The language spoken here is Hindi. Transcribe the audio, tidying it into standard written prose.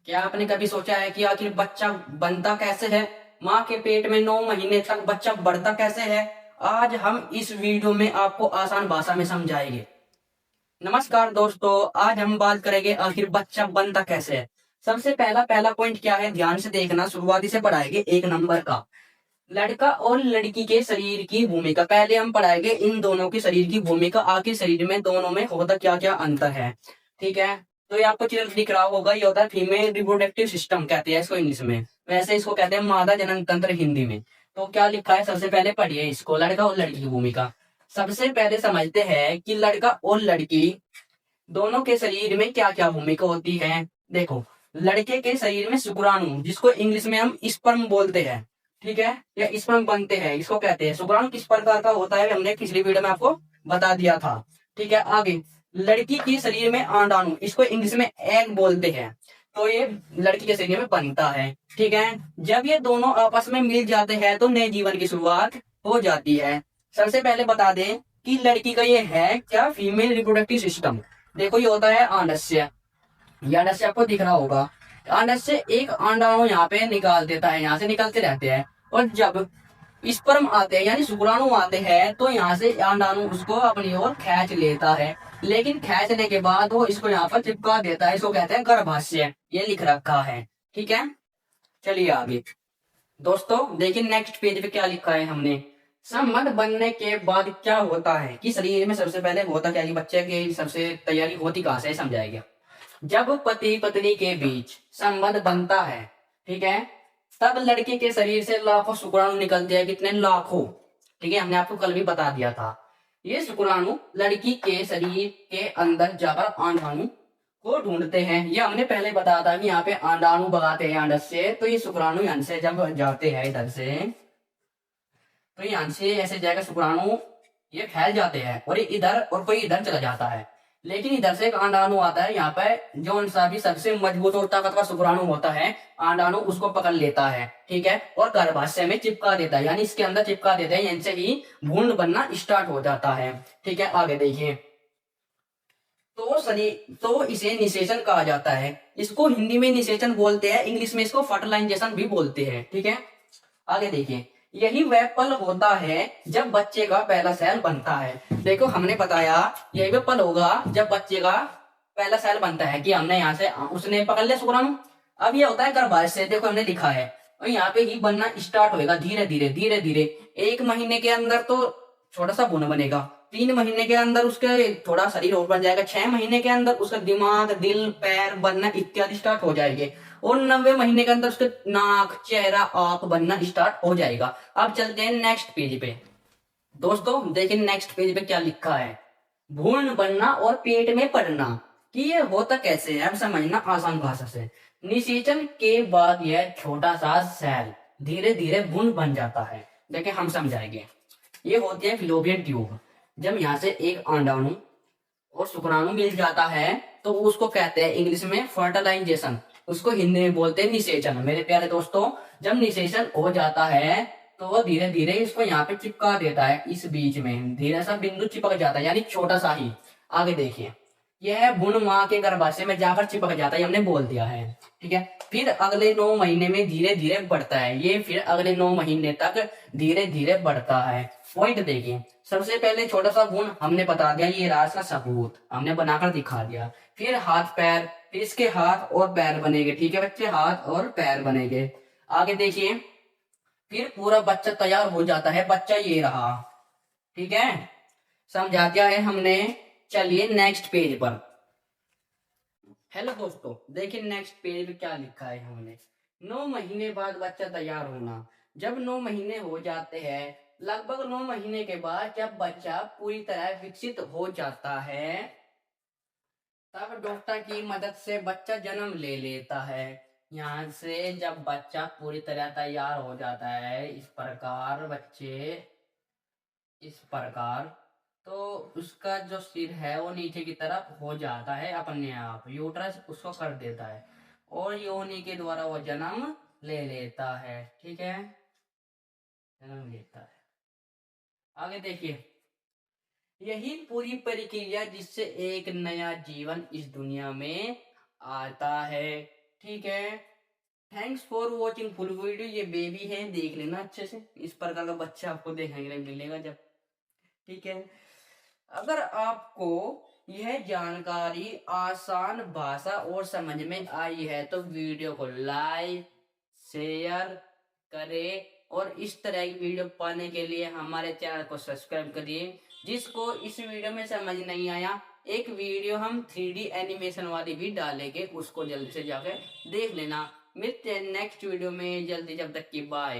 क्या आपने कभी सोचा है कि आखिर बच्चा बनता कैसे है? माँ के पेट में 9 महीने तक बच्चा बढ़ता कैसे है? आज हम इस वीडियो में आपको आसान भाषा में समझाएंगे। नमस्कार दोस्तों, आज हम बात करेंगे आखिर बच्चा बनता कैसे है। सबसे पहला पहला पॉइंट क्या है, ध्यान से देखना, शुरुआती से पढ़ाएंगे 1 नंबर का। लड़का और लड़की के शरीर की भूमिका। पहले हम पढ़ाएंगे इन दोनों की शरीर की भूमिका, आखिर शरीर में दोनों में होता क्या क्या अंतर है। ठीक है, तो ये आपको चित्र दिख रहा होगा, ये होता है फीमेल रिप्रोडक्टिव सिस्टम कहते हैं इसको इंग्लिश में। वैसे इसको कहते हैं मादा जनन तंत्र हिंदी में। तो क्या लिखा है, सबसे पहले पढ़िए इसको, लड़का और लड़की की भूमिका। सबसे पहले समझते हैं कि लड़का और लड़की दोनों के शरीर में क्या क्या भूमिका होती है। देखो, लड़के के शरीर में शुक्राणु, जिसको इंग्लिश में हम स्पर्म बोलते हैं, ठीक है, या स्पर्म बनते हैं, इसको कहते हैं। शुक्राणु किस प्रकार का होता है हमने पिछली वीडियो में आपको बता दिया था। ठीक है, आगे लड़की के शरीर में अंडाणु, इसको इंग्लिश में एग बोलते हैं। तो ये लड़की के शरीर में बनता है। ठीक है, जब ये दोनों आपस में मिल जाते हैं तो नए जीवन की शुरुआत हो जाती है। सबसे पहले बता दें कि लड़की का ये है क्या, फीमेल रिप्रोडक्टिव सिस्टम। देखो, ये होता है अंडस्य, ये अंडस्य आपको दिख रहा होगा। अंडस्य एक अंडाणु यहाँ पे निकाल देता है, यहाँ से निकलते रहते हैं, और जब स्पर्म आते हैं यानी शुक्राणु आते हैं तो यहाँ से अंडाणु उसको अपनी ओर खींच लेता है। लेकिन खींचने के बाद वो इसको यहाँ पर चिपका देता है, इसको कहते हैं गर्भाशय, ये लिख रखा है। ठीक है, चलिए आगे। दोस्तों देखिए नेक्स्ट पेज पे क्या लिखा है हमने। संबंध बनने के बाद क्या होता है कि शरीर में सबसे पहले होता क्या है कि बच्चे की सबसे तैयारी होती कहाँ से समझाएगा। जब पति पत्नी के बीच संबंध बनता है, ठीक है, तब लड़के के शरीर से लाखों शुक्राणु निकलते हैं, कितने लाखों। ठीक है, हमने आपको कल भी बता दिया था। ये शुक्राणु लड़की के शरीर के अंदर जाकर अंडाणु को ढूंढते हैं। ये हमने पहले बताया था कि यहाँ पे अंडाणु भगाते हैं अंडा से, तो ये शुक्राणु यहाँ से जब जाते हैं इधर से, तो यहाँ से ऐसे जाएगा शुक्राणु, ये फैल जाते हैं और ये इधर और कोई इधर चला जाता है। लेकिन इधर से एक अंडाणु आता है, यहाँ पे जो सा भी सबसे मजबूत और ताकतवर शुक्राणु होता है, अंडाणु उसको पकड़ लेता है। ठीक है, और गर्भाशय में चिपका देता है, यानी इसके अंदर चिपका देते हैं, यहाँ से ही भ्रूण बनना स्टार्ट हो जाता है। ठीक है, आगे देखिए। तो इसे निषेचन कहा जाता है। इसको हिंदी में निषेचन बोलते हैं, इंग्लिश में इसको फर्टिलाइजेशन भी बोलते हैं। ठीक है, आगे देखिए। यही वह पल होता है जब बच्चे का पहला सेल बनता है। देखो, हमने बताया यही वह पल होगा जब बच्चे का पहला सेल बनता है, कि हमने यहाँ से उसने पकड़ लिया शुक्राणु। अब ये होता है गर्भाशय, देखो हमने लिखा है, और यहाँ पे ही बनना स्टार्ट होएगा धीरे धीरे धीरे धीरे। 1 महीने के अंदर तो छोटा सा भ्रूण बनेगा, 3 महीने के अंदर उसके थोड़ा शरीर और बन जाएगा, 6 महीने के अंदर उसका दिमाग, दिल, पैर बनना इत्यादि स्टार्ट हो जाएंगे, और 90 महीने के अंदर उसके नाक, चेहरा, आंख बनना स्टार्ट हो जाएगा। अब चलते हैं नेक्स्ट पेज पे। दोस्तों देखिए नेक्स्ट पेज पे क्या लिखा है, भ्रूण बनना और पेट में पड़ना, कि ये होता कैसे है, अब समझना आसान भाषा से। निषेचन के बाद यह छोटा सा सेल धीरे धीरे भ्रूण बन जाता है। देखिए हम समझाएंगे। ये होती है फिलोपियन ट्यूब। जब यहाँ से एक अंडाणु और शुक्राणु मिल जाता है तो उसको कहते हैं इंग्लिश में फर्टिलाइजेशन, उसको हिंदी में बोलते हैं निषेचन। मेरे प्यारे दोस्तों, जब निषेचन हो जाता है तो वो धीरे धीरे इसको यहाँ पे चिपका देता है, इस बीच में धीरे सा बिंदु चिपक जाता है, यानी छोटा सा ही। आगे देखिए, यह भ्रूण माँ के गर्भाशय में जाकर चिपक जाता है, हमने बोल दिया है। ठीक है, फिर अगले 9 महीने में धीरे धीरे बढ़ता है, ये फिर अगले 9 महीने तक धीरे धीरे बढ़ता है। पॉइंट देखिए, सबसे पहले छोटा सा भ्रूण हमने बता दिया, ये राज का सबूत हमने बनाकर दिखा दिया। फिर हाथ पैर, फिर इसके हाथ और पैर बनेंगे। ठीक है बच्चे, हाथ और पैर बनेंगे। आगे देखिए, फिर पूरा बच्चा तैयार हो जाता है, बच्चा ये रहा। ठीक है, समझा दिया है हमने। चलिए नेक्स्ट पेज पर। हेलो दोस्तों, देखिए नेक्स्ट पेज पे क्या लिखा है हमने। 9 महीने बाद बच्चा तैयार होना। जब 9 महीने हो जाते हैं, लगभग 9 महीने के बाद जब बच्चा पूरी तरह विकसित हो जाता है, तब डॉक्टर की मदद से बच्चा जन्म ले लेता है। यहाँ से जब बच्चा पूरी तरह तैयार हो जाता है, इस प्रकार बच्चे, इस प्रकार, तो उसका जो सिर है वो नीचे की तरफ हो जाता है अपने आप, यूट्रस उसको कर देता है, और योनि के द्वारा वो जन्म ले लेता है। ठीक है, जन्म लेता है। आगे देखिए, यही पूरी प्रक्रिया जिससे एक नया जीवन इस दुनिया में आता है। ठीक है। Thanks for watching full video. ये बेबी है, देख लेना अच्छे से, इस प्रकार का बच्चा आपको देखने के लिए मिलेगा जब, ठीक है। अगर आपको यह जानकारी आसान भाषा और समझ में आई है तो वीडियो को लाइक शेयर करें, और इस तरह की वीडियो पाने के लिए हमारे चैनल को सब्सक्राइब करिए। जिसको इस वीडियो में समझ नहीं आया, एक वीडियो हम 3D एनिमेशन वाली भी डालेंगे, उसको जल्दी से जाकर देख लेना। मिलते हैं नेक्स्ट वीडियो में जल्दी, जब तक की बाय।